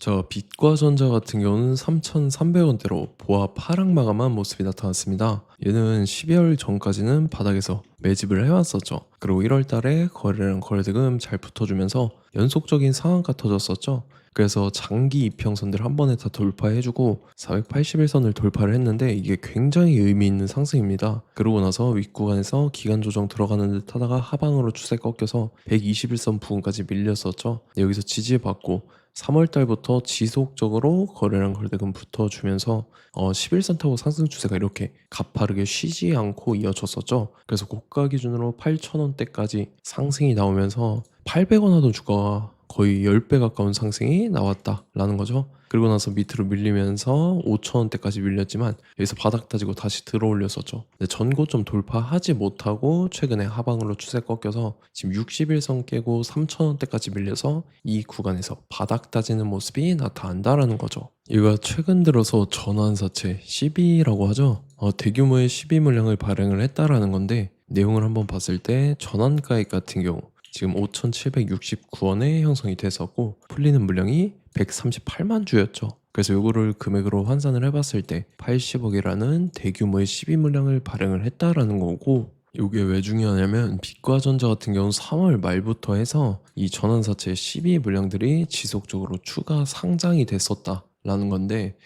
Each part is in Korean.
저 빛과전자 같은 경우는 3,300원대로 보합 하락 마감한 모습이 나타났습니다. 얘는 12월 전까지는 바닥에서 매집을 해왔었죠. 그리고 1월 달에 거래량 거래대금 잘 붙어주면서 연속적인 상한가 터졌었죠. 그래서 장기 이평선들 한 번에 다 돌파해주고 481선을 돌파를 했는데 이게 굉장히 의미 있는 상승입니다. 그러고 나서 윗구간에서 기간 조정 들어가는 듯 하다가 하방으로 추세 꺾여서 121선 부근까지 밀렸었죠. 여기서 지지받고 3월 달부터 지속적으로 거래량 거래대금 붙어주면서 11선 타고 상승 추세가 이렇게 가파르게 쉬지 않고 이어졌었죠. 그래서 고가 기준으로 8,000원대까지 상승이 나오면서 800원 하던 주가가 거의 10배 가까운 상승이 나왔다라는 거죠. 그리고 나서 밑으로 밀리면서 5,000원대까지 밀렸지만 여기서 바닥 다지고 다시 들어 올렸었죠. 근데 전고점 돌파하지 못하고 최근에 하방으로 추세 꺾여서 지금 60일선 깨고 3,000원대까지 밀려서 이 구간에서 바닥 다지는 모습이 나타난다라는 거죠. 이가 최근 들어서 전환사채 CB라고 하죠. 대규모의 CB 물량을 발행을 했다라는 건데 내용을 한번 봤을 때 전환가액 같은 경우 지금 5,769원에 형성이 됐었고 풀리는 물량이 138만 주였죠. 그래서 이거를 금액으로 환산을 해봤을 때 80억이라는 대규모의 12 물량을 발행을 했다라는 거고, 이게 왜 중요하냐면 빛과전자 같은 경우는 3월 말부터 해서 이 전환사채 12 물량들이 지속적으로 추가 상장이 됐었다 라는 건데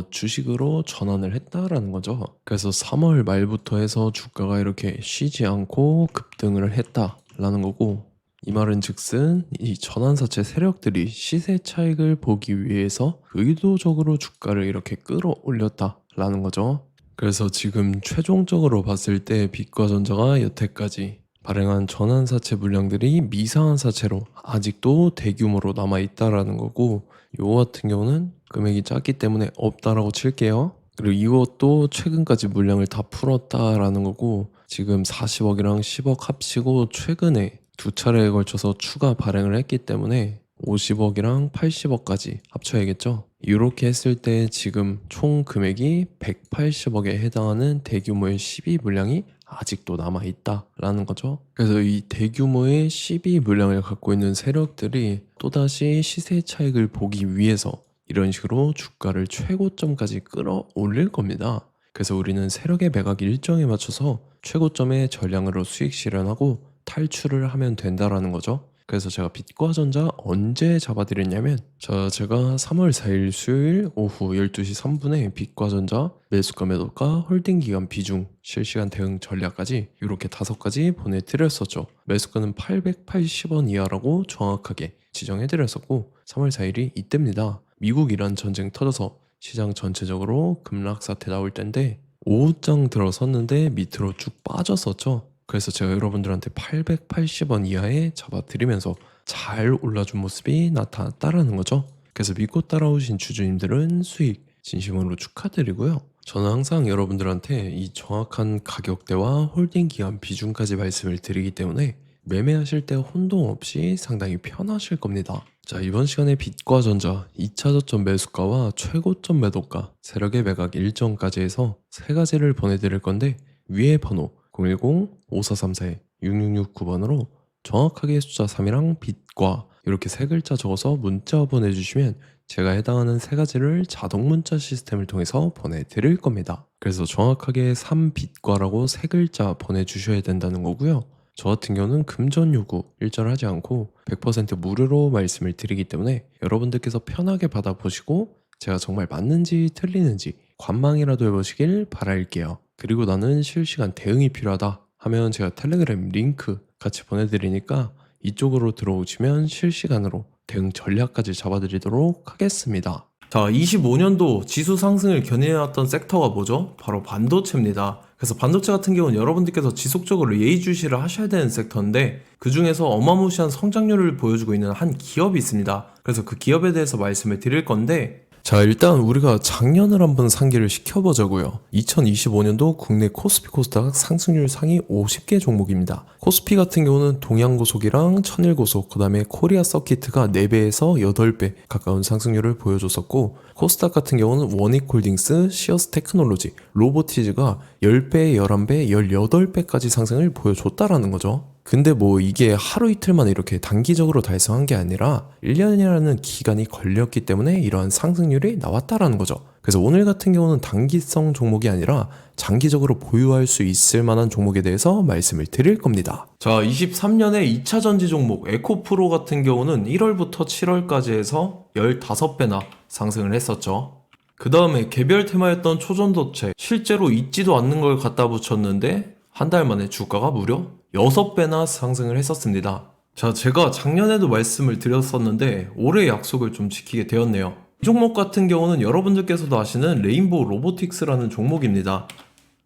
주식으로 전환을 했다라는 거죠. 그래서 3월 말부터 해서 주가가 이렇게 쉬지 않고 급등을 했다라는 거고, 이 말은 즉슨 이 전환사채 세력들이 시세 차익을 보기 위해서 의도적으로 주가를 이렇게 끌어올렸다라는 거죠. 그래서 지금 최종적으로 봤을 때 빛과전자가 여태까지 발행한 전환사채 물량들이 미상환사채로 아직도 대규모로 남아있다라는 거고, 요거 같은 경우는 금액이 작기 때문에 없다라고 칠게요. 그리고 이것도 최근까지 물량을 다 풀었다라는 거고, 지금 40억이랑 10억 합치고 최근에 두 차례에 걸쳐서 추가 발행을 했기 때문에 50억이랑 80억까지 합쳐야겠죠. 이렇게 했을 때 지금 총 금액이 180억에 해당하는 대규모의 12 물량이 아직도 남아있다라는 거죠. 그래서 이 대규모의 12 물량을 갖고 있는 세력들이 또다시 시세 차익을 보기 위해서 이런 식으로 주가를 최고점까지 끌어올릴 겁니다. 그래서 우리는 세력의 매각 일정에 맞춰서 최고점의 전량으로 수익 실현하고 탈출을 하면 된다라는 거죠. 그래서 제가 빛과전자 언제 잡아드렸냐면 제가 3월 4일 수요일 오후 12시 3분에 빛과전자 매수가 매도가 홀딩 기간 비중 실시간 대응 전략까지 이렇게 5가지 보내드렸었죠. 매수가는 880원 이하라고 정확하게 지정해드렸었고 3월 4일이 이때입니다. 미국 이란 전쟁 터져서 시장 전체적으로 급락 사태 나올 때인데 오후장 들어섰는데 밑으로 쭉 빠졌었죠. 그래서 제가 여러분들한테 880원 이하에 잡아드리면서 잘 올라준 모습이 나타났다라는 거죠. 그래서 믿고 따라오신 주주님들은 수익 진심으로 축하드리고요. 저는 항상 여러분들한테 이 정확한 가격대와 홀딩 기간 비중까지 말씀을 드리기 때문에 매매하실 때 혼동 없이 상당히 편하실 겁니다. 자, 이번 시간에 빛과전자 2차 저점 매수가와 최고점 매도가, 세력의 매각 일정까지 해서 3가지를 보내드릴 건데 위에 번호 010-5434-6669번으로 정확하게 숫자 3이랑 빛과 이렇게 3글자 적어서 문자 보내주시면 제가 해당하는 3가지를 자동 문자 시스템을 통해서 보내드릴 겁니다. 그래서 정확하게 3빛과라고 3글자 보내주셔야 된다는 거고요. 저 같은 경우는 금전 요구 일절하지 않고 100% 무료로 말씀을 드리기 때문에 여러분들께서 편하게 받아보시고 제가 정말 맞는지 틀리는지 관망이라도 해보시길 바랄게요. 그리고 나는 실시간 대응이 필요하다 하면 제가 텔레그램 링크 같이 보내드리니까 이쪽으로 들어오시면 실시간으로 대응 전략까지 잡아드리도록 하겠습니다. 자, 25년도 지수 상승을 견인해왔던 섹터가 뭐죠? 바로 반도체입니다. 그래서 반도체 같은 경우는 여러분들께서 지속적으로 예의주시를 하셔야 되는 섹터인데 그 중에서 어마무시한 성장률을 보여주고 있는 한 기업이 있습니다. 그래서 그 기업에 대해서 말씀을 드릴 건데, 자, 일단 우리가 작년을 한번 상기를 시켜보자고요. 2025년도 국내 코스피 코스닥 상승률 상위 50개 종목입니다. 코스피 같은 경우는 동양고속이랑 천일고속, 그 다음에 코리아 서키트가 4배에서 8배 가까운 상승률을 보여줬었고, 코스닥 같은 경우는 원익홀딩스, 시어스 테크놀로지, 로보티즈가 10배, 11배, 18배까지 상승을 보여줬다라는 거죠. 근데 뭐 이게 하루 이틀 만에 이렇게 단기적으로 달성한 게 아니라 1년이라는 기간이 걸렸기 때문에 이러한 상승률이 나왔다라는 거죠. 그래서 오늘 같은 경우는 단기성 종목이 아니라 장기적으로 보유할 수 있을 만한 종목에 대해서 말씀을 드릴 겁니다. 자, 23년에 2차 전지 종목 에코프로 같은 경우는 1월부터 7월까지 해서 15배나 상승을 했었죠. 그 다음에 개별 테마였던 초전도체, 실제로 있지도 않는 걸 갖다 붙였는데 한 달 만에 주가가 무려 6배나 상승을 했었습니다. 자, 제가 작년에도 말씀을 드렸었는데 올해 약속을 좀 지키게 되었네요. 이 종목 같은 경우는 여러분들께서도 아시는 레인보우 로보틱스라는 종목입니다.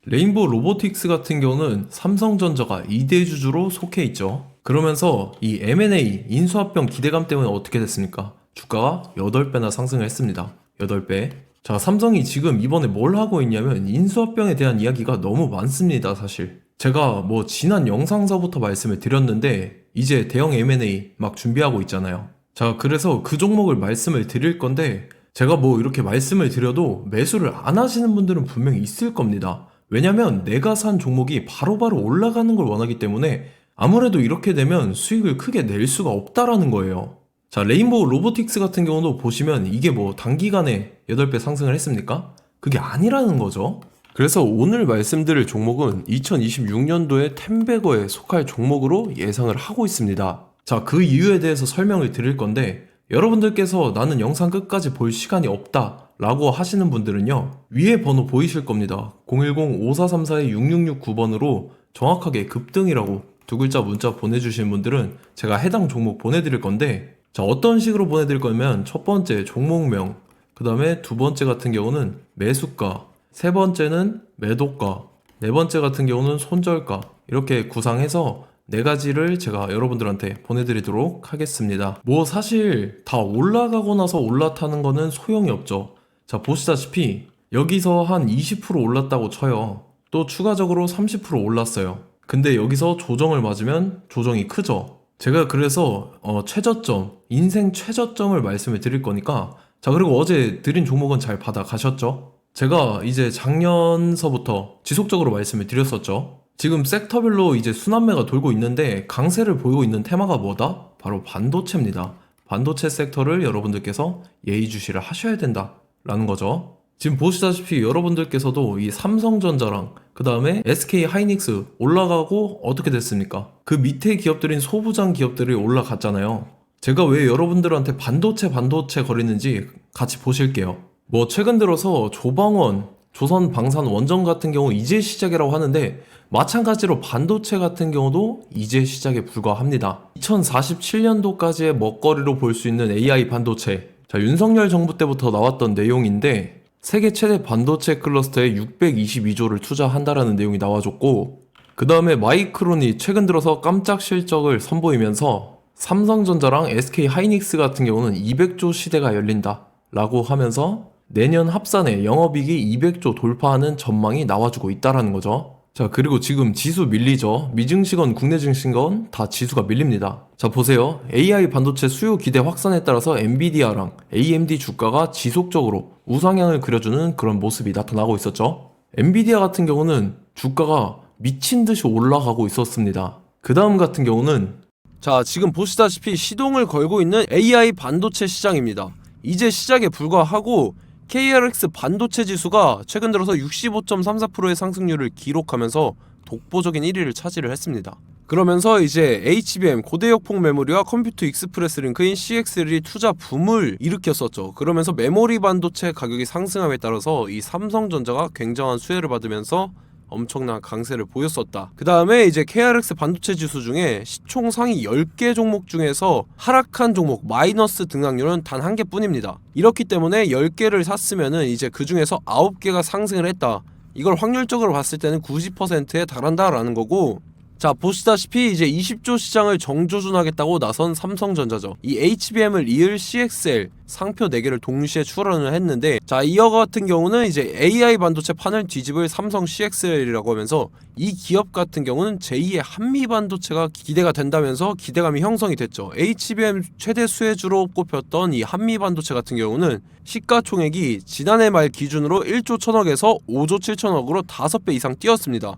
레인보우 로보틱스 같은 경우는 삼성전자가 2대 주주로 속해 있죠. 그러면서 이 M&A 인수합병 기대감 때문에 어떻게 됐습니까? 주가가 8배나 상승을 했습니다. 8배. 자, 삼성이 지금 이번에 뭘 하고 있냐면 인수합병에 대한 이야기가 너무 많습니다, 사실. 제가 뭐 지난 영상서부터 말씀을 드렸는데 이제 대형 M&A 막 준비하고 있잖아요. 자, 그래서 그 종목을 말씀을 드릴 건데 제가 뭐 이렇게 말씀을 드려도 매수를 안 하시는 분들은 분명히 있을 겁니다. 왜냐면 내가 산 종목이 바로바로 올라가는 걸 원하기 때문에 아무래도 이렇게 되면 수익을 크게 낼 수가 없다라는 거예요. 자, 레인보우 로보틱스 같은 경우도 보시면 이게 뭐 단기간에 8배 상승을 했습니까? 그게 아니라는 거죠. 그래서 오늘 말씀드릴 종목은 2026년도에 템베거에 속할 종목으로 예상을 하고 있습니다. 자, 그 이유에 대해서 설명을 드릴 건데 여러분들께서 나는 영상 끝까지 볼 시간이 없다 라고 하시는 분들은요, 위에 번호 보이실 겁니다. 010-5434-6669번으로 정확하게 급등이라고 두 글자 문자 보내주시는 분들은 제가 해당 종목 보내드릴 건데, 자, 어떤 식으로 보내드릴 거냐면 첫 번째 종목명, 그 다음에 두 번째 같은 경우는 매수가, 세 번째는 매도가, 네 번째 같은 경우는 손절가, 이렇게 구상해서 네 가지를 제가 여러분들한테 보내드리도록 하겠습니다. 뭐 사실 다 올라가고 나서 올라타는 거는 소용이 없죠. 자, 보시다시피 여기서 한 20% 올랐다고 쳐요. 또 추가적으로 30% 올랐어요. 근데 여기서 조정을 맞으면 조정이 크죠. 제가 그래서 최저점, 인생 최저점을 말씀을 드릴 거니까, 자, 그리고 어제 드린 종목은 잘 받아가셨죠? 제가 이제 작년서부터 지속적으로 말씀을 드렸었죠. 지금 섹터별로 이제 순환매가 돌고 있는데 강세를 보이고 있는 테마가 뭐다? 바로 반도체입니다. 반도체 섹터를 여러분들께서 예의주시를 하셔야 된다라는 거죠. 지금 보시다시피 여러분들께서도 이 삼성전자랑 그 다음에 SK 하이닉스 올라가고 어떻게 됐습니까? 그 밑에 기업들인 소부장 기업들이 올라갔잖아요. 제가 왜 여러분들한테 반도체 거리는지 같이 보실게요. 뭐 최근 들어서 조방원, 조선방산 원전 같은 경우 이제 시작이라고 하는데 마찬가지로 반도체 같은 경우도 이제 시작에 불과합니다. 2047년도까지의 먹거리로 볼 수 있는 AI 반도체. 자, 윤석열 정부 때부터 나왔던 내용인데 세계 최대 반도체 클러스터에 622조를 투자한다라는 내용이 나와줬고, 그 다음에 마이크론이 최근 들어서 깜짝 실적을 선보이면서 삼성전자랑 SK 하이닉스 같은 경우는 200조 시대가 열린다 라고 하면서 내년 합산에 영업이익이 200조 돌파하는 전망이 나와주고 있다라는 거죠. 자, 그리고 지금 지수 밀리죠. 미증시건 국내 증시건 다 지수가 밀립니다. 자, 보세요. AI 반도체 수요 기대 확산에 따라서 엔비디아랑 AMD 주가가 지속적으로 우상향을 그려주는 그런 모습이 나타나고 있었죠. 엔비디아 같은 경우는 주가가 미친 듯이 올라가고 있었습니다. 그 다음 같은 경우는, 자, 지금 보시다시피 시동을 걸고 있는 AI 반도체 시장입니다. 이제 시작에 불과하고 KRX 반도체 지수가 최근 들어서 65.34%의 상승률을 기록하면서 독보적인 1위를 차지를 했습니다. 그러면서 이제 HBM 고대역폭 메모리와 컴퓨터 익스프레스 링크인 CXL이 투자 붐을 일으켰었죠. 그러면서 메모리 반도체 가격이 상승함에 따라서 이 삼성전자가 굉장한 수혜를 받으면서 엄청난 강세를 보였었다. 그 다음에 이제 KRX 반도체 지수 중에 시총 상위 10개 종목 중에서 하락한 종목 마이너스 등락률은 단 한 개뿐입니다. 이렇기 때문에 10개를 샀으면은 이제 그 중에서 9개가 상승을 했다. 이걸 확률적으로 봤을 때는 90%에 달한다라는 거고, 자, 보시다시피 이제 20조 시장을 정조준하겠다고 나선 삼성전자죠. 이 HBM을 이을 CXL 상표 4개를 동시에 출원을 했는데, 자, 이어 같은 경우는 이제 AI 반도체 판을 뒤집을 삼성 CXL이라고 하면서 이 기업 같은 경우는 제2의 한미 반도체가 기대가 된다면서 기대감이 형성이 됐죠. HBM 최대 수혜주로 꼽혔던 이 한미 반도체 같은 경우는 시가총액이 지난해 말 기준으로 1조 1000억에서 5조 7천억으로 5배 이상 뛰었습니다.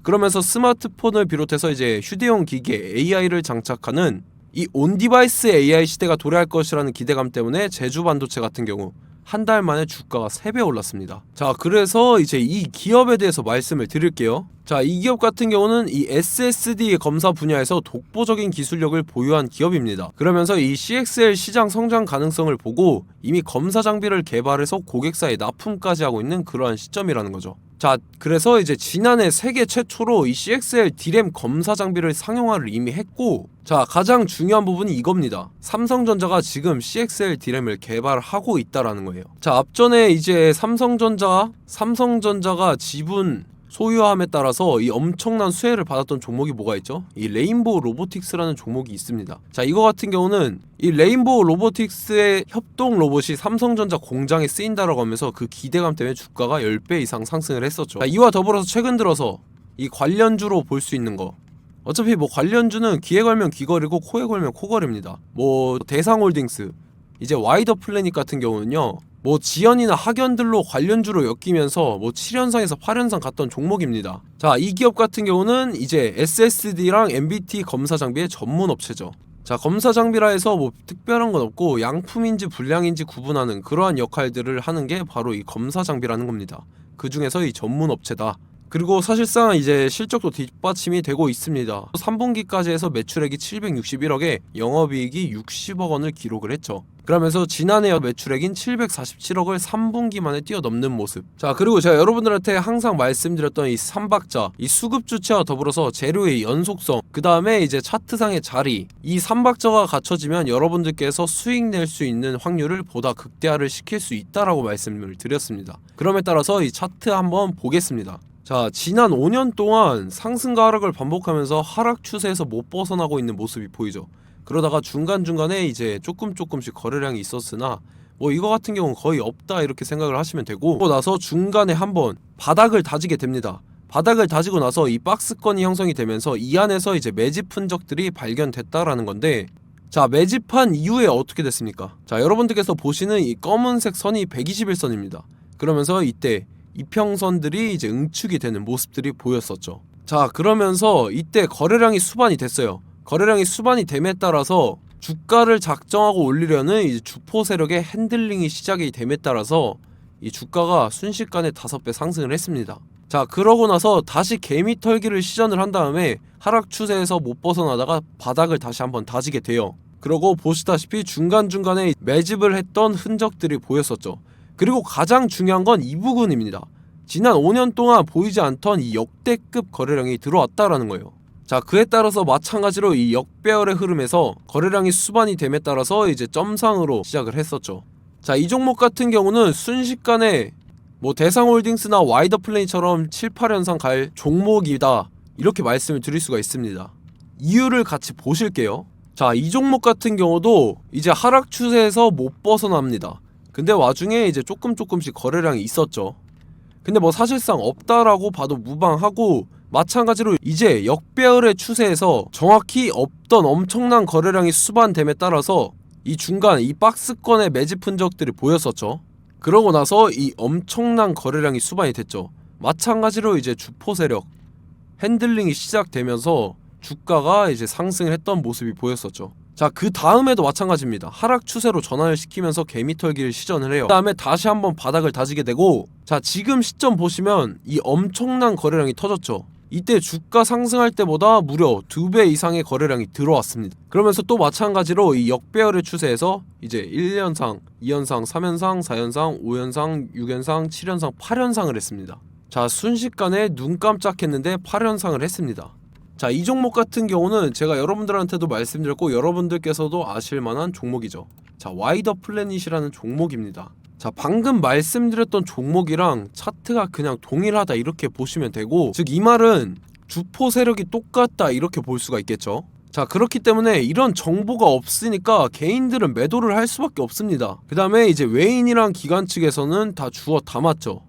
그러면서 스마트폰을 비롯해서 이제 휴대용 기기에 AI를 장착하는 이 온디바이스 AI 시대가 도래할 것이라는 기대감 때문에 제주 반도체 같은 경우 한 달 만에 주가가 3배 올랐습니다. 자, 그래서 이제 이 기업에 대해서 말씀을 드릴게요. 자, 이 기업 같은 경우는 이 SSD 검사 분야에서 독보적인 기술력을 보유한 기업입니다. 그러면서 이 CXL 시장 성장 가능성을 보고 이미 검사 장비를 개발해서 고객사에 납품까지 하고 있는 그러한 시점이라는 거죠. 자, 그래서 이제 지난해 세계 최초로 이 CXL D램 검사 장비를 상용화를 이미 했고, 자, 가장 중요한 부분이 이겁니다. 삼성전자가 지금 CXL D램을 개발하고 있다라는 거예요. 자, 앞전에 이제 삼성전자가 지분 소유함에 따라서 이 엄청난 수혜를 받았던 종목이 뭐가 있죠? 이 레인보우 로보틱스라는 종목이 있습니다. 자, 이거 같은 경우는 이 레인보우 로보틱스의 협동 로봇이 삼성전자 공장에 쓰인다라고 하면서 그 기대감 때문에 주가가 10배 이상 상승을 했었죠. 자, 이와 더불어서 최근 들어서 이 관련주로 볼 수 있는 거, 어차피 뭐 관련주는 귀에 걸면 귀걸이고 코에 걸면 코걸입니다. 뭐 대상홀딩스, 이제 와이더 플래닛 같은 경우는요, 뭐 지연이나 학연들로 관련주로 엮이면서 뭐 7연상에서 8연상 갔던 종목입니다. 자, 이 기업 같은 경우는 이제 SSD랑 MBT 검사 장비의 전문 업체죠. 자, 검사 장비라 해서 뭐 특별한 건 없고 양품인지 불량인지 구분하는 그러한 역할들을 하는 게 바로 이 검사 장비라는 겁니다. 그 중에서 이 전문 업체다. 그리고 사실상 이제 실적도 뒷받침이 되고 있습니다. 3분기까지 해서 매출액이 761억에 영업이익이 60억 원을 기록을 했죠. 그러면서 지난해 매출액인 747억을 3분기 만에 뛰어넘는 모습. 자, 그리고 제가 여러분들한테 항상 말씀드렸던 이 3박자, 이 수급 주체와 더불어서 재료의 연속성, 그 다음에 이제 차트상의 자리, 이 3박자가 갖춰지면 여러분들께서 수익 낼 수 있는 확률을 보다 극대화를 시킬 수 있다라고 말씀을 드렸습니다. 그럼에 따라서 이 차트 한번 보겠습니다. 자, 지난 5년 동안 상승과 하락을 반복하면서 하락 추세에서 못 벗어나고 있는 모습이 보이죠. 그러다가 중간중간에 이제 조금씩 거래량이 있었으나 뭐 이거 같은 경우는 거의 없다 이렇게 생각을 하시면 되고, 그러고 나서 중간에 한번 바닥을 다지게 됩니다. 바닥을 다지고 나서 이 박스권이 형성이 되면서 이 안에서 이제 매집 흔적들이 발견됐다라는 건데, 자, 매집한 이후에 어떻게 됐습니까? 자, 여러분들께서 보시는 이 검은색 선이 121선입니다. 그러면서 이때 이평선들이 이제 응축이 되는 모습들이 보였었죠. 자, 그러면서 이때 거래량이 수반이 됐어요. 거래량이 수반이 됨에 따라서 주가를 작정하고 올리려는 이제 주포 세력의 핸들링이 시작이 됨에 따라서 이 주가가 순식간에 5배 상승을 했습니다. 자, 그러고 나서 다시 개미 털기를 시전을 한 다음에 하락 추세에서 못 벗어나다가 바닥을 다시 한번 다지게 돼요. 그러고 보시다시피 중간중간에 매집을 했던 흔적들이 보였었죠. 그리고 가장 중요한 건 이 부분입니다. 지난 5년 동안 보이지 않던 이 역대급 거래량이 들어왔다라는 거예요. 자, 그에 따라서 마찬가지로 이 역배열의 흐름에서 거래량이 수반이 됨에 따라서 이제 점상으로 시작을 했었죠. 자, 이 종목 같은 경우는 순식간에 뭐 대상홀딩스나 와이더 플래닛처럼 7, 8연상 갈 종목이다 이렇게 말씀을 드릴 수가 있습니다. 이유를 같이 보실게요. 자, 이 종목 같은 경우도 이제 하락 추세에서 못 벗어납니다. 근데 와중에 이제 조금씩 거래량이 있었죠. 근데 뭐 사실상 없다라고 봐도 무방하고, 마찬가지로 이제 역배열의 추세에서 정확히 없던 엄청난 거래량이 수반됨에 따라서 이 중간 이 박스권의 매집 흔적들이 보였었죠. 그러고 나서 이 엄청난 거래량이 수반이 됐죠. 마찬가지로 이제 주포 세력 핸들링이 시작되면서 주가가 이제 상승을 했던 모습이 보였었죠. 자, 그 다음에도 마찬가지입니다. 하락 추세로 전환을 시키면서 개미털기를 시전을 해요. 그 다음에 다시 한번 바닥을 다지게 되고, 자, 지금 시점 보시면 이 엄청난 거래량이 터졌죠. 이때 주가 상승할 때보다 무려 2배 이상의 거래량이 들어왔습니다. 그러면서 또 마찬가지로 이 역배열의 추세에서 이제 1연상, 2연상, 3연상, 4연상, 5연상, 6연상, 7연상, 8연상을 했습니다. 자, 순식간에 눈 깜짝했는데 8연상을 했습니다. 자, 이 종목 같은 경우는 제가 여러분들한테도 말씀드렸고 여러분들께서도 아실만한 종목이죠. 자, 와이더 플래닛이라는 종목입니다. 자, 방금 말씀드렸던 종목이랑 차트가 그냥 동일하다 이렇게 보시면 되고, 즉 이 말은 주포 세력이 똑같다 이렇게 볼 수가 있겠죠. 자, 그렇기 때문에 이런 정보가 없으니까 개인들은 매도를 할 수밖에 없습니다. 그 다음에 이제 외인이랑 기관 측에서는 다 주워 담았죠.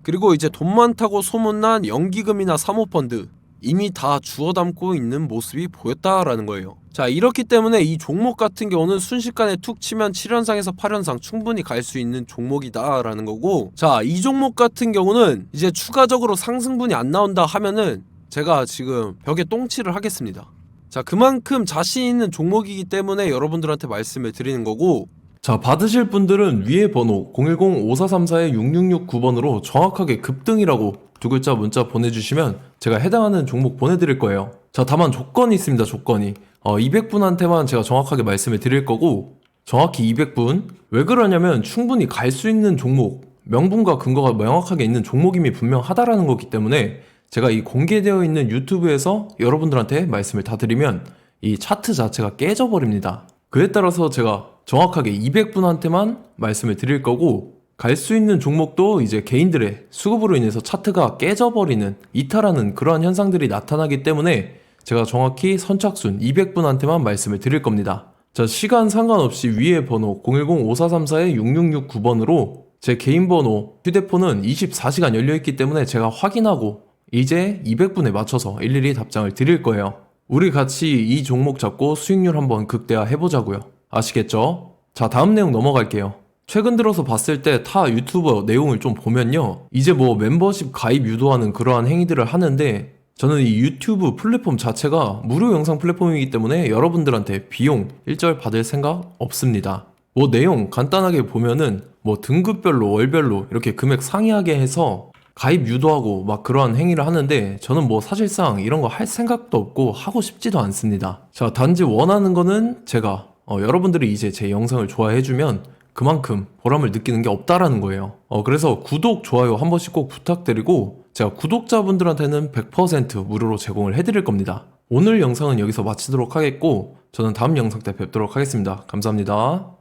그리고 이제 돈 많다고 소문난 연기금이나 사모펀드 이미 다 주워 담고 있는 모습이 보였다라는 거예요. 자, 이렇기 때문에 이 종목 같은 경우는 순식간에 툭 치면 7연상에서 8연상 충분히 갈 수 있는 종목이다 라는 거고, 자, 이 종목 같은 경우는 이제 추가적으로 상승분이 안 나온다 하면은 제가 지금 벽에 똥칠을 하겠습니다. 자, 그만큼 자신 있는 종목이기 때문에 여러분들한테 말씀을 드리는 거고, 자, 받으실 분들은 위에 번호 010-5434-6669번으로 정확하게 급등이라고 두 글자 문자 보내주시면 제가 해당하는 종목 보내드릴 거예요. 자, 다만 조건이 있습니다. 조건이 200분한테만 제가 정확하게 말씀을 드릴 거고, 정확히 200분. 왜 그러냐면 충분히 갈 수 있는 종목, 명분과 근거가 명확하게 있는 종목임이 분명하다라는 거기 때문에 제가 이 공개되어 있는 유튜브에서 여러분들한테 말씀을 다 드리면 이 차트 자체가 깨져버립니다. 그에 따라서 제가 정확하게 200분한테만 말씀을 드릴 거고, 갈 수 있는 종목도 이제 개인들의 수급으로 인해서 차트가 깨져버리는, 이탈하는 그러한 현상들이 나타나기 때문에 제가 정확히 선착순 200분한테만 말씀을 드릴 겁니다. 자, 시간 상관없이 위에 번호 010-5434-6669번으로 제 개인 번호, 휴대폰은 24시간 열려있기 때문에 제가 확인하고 이제 200분에 맞춰서 일일이 답장을 드릴 거예요. 우리 같이 이 종목 잡고 수익률 한번 극대화 해보자고요. 아시겠죠? 자, 다음 내용 넘어갈게요. 최근 들어서 봤을 때 타 유튜버 내용을 좀 보면요, 이제 뭐 멤버십 가입 유도하는 그러한 행위들을 하는데, 저는 이 유튜브 플랫폼 자체가 무료 영상 플랫폼이기 때문에 여러분들한테 비용 일절 받을 생각 없습니다. 뭐 내용 간단하게 보면은 뭐 등급별로 월별로 이렇게 금액 상이하게 해서 가입 유도하고 막 그러한 행위를 하는데, 저는 뭐 사실상 이런 거 할 생각도 없고 하고 싶지도 않습니다. 자, 단지 원하는 거는 제가 여러분들이 이제 제 영상을 좋아해주면 그만큼 보람을 느끼는 게 없다라는 거예요. 그래서 구독, 좋아요 한 번씩 꼭 부탁드리고, 제가 구독자분들한테는 100% 무료로 제공을 해드릴 겁니다. 오늘 영상은 여기서 마치도록 하겠고, 저는 다음 영상 때 뵙도록 하겠습니다. 감사합니다.